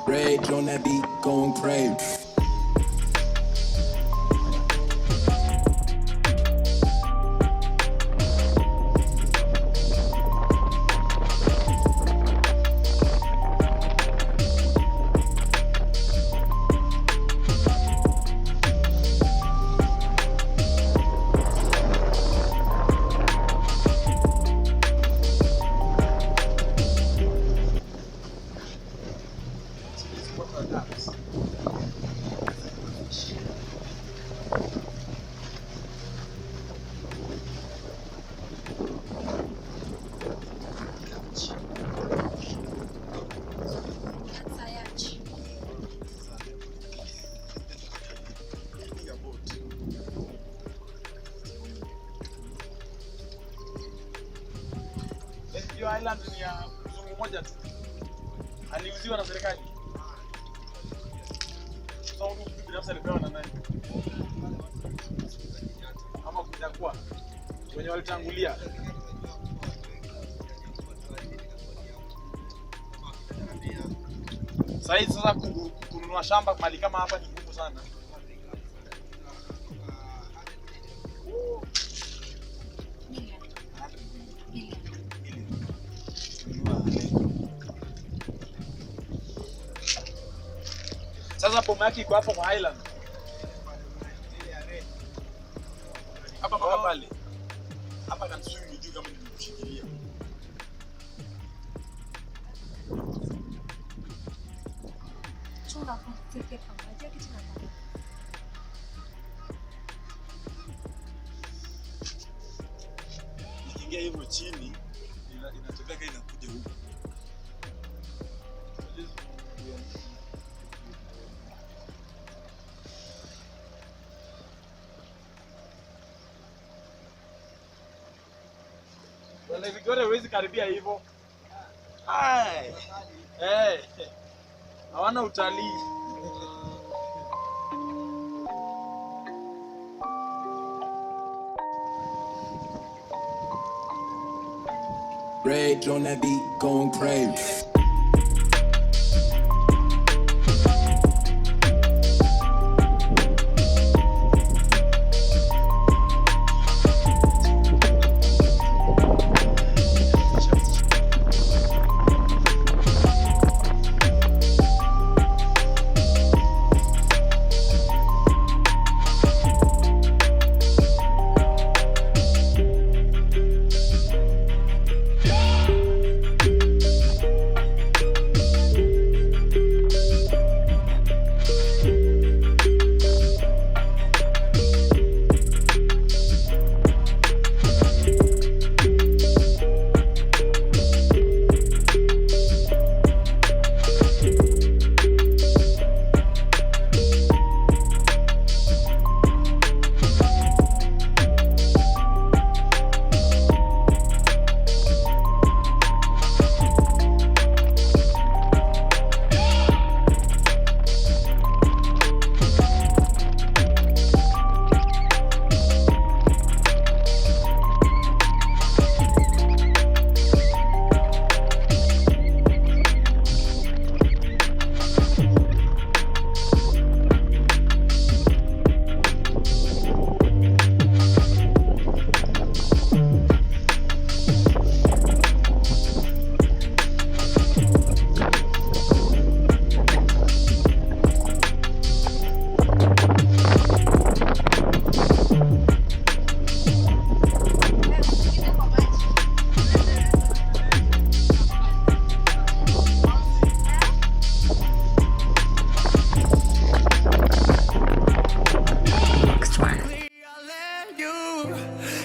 Rage on that beat, going crazy. Hiyo island ni ya mzungu mmoja tu. Aliuziwa na serikali. Sasa huyu binafsi alipewa na nani? Ama kutakuwa wenye walitangulia. Sasa kununua shamba mali kama hapa ni ngumu sana. Sasa boma yake iko hapo kwa island. Hapa mpaka pale. Hapa kan swing juu kama nimekushikilia. Chunga kwa teke pamoja kitu na mama. Nikiingia hivyo chini inatokea inakuja huko. Wale Victoria huwezi karibia hivyo. Hai. Hawana utalii. Rage on that beat, going crazy.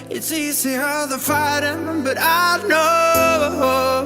It's easier the fighting, but I know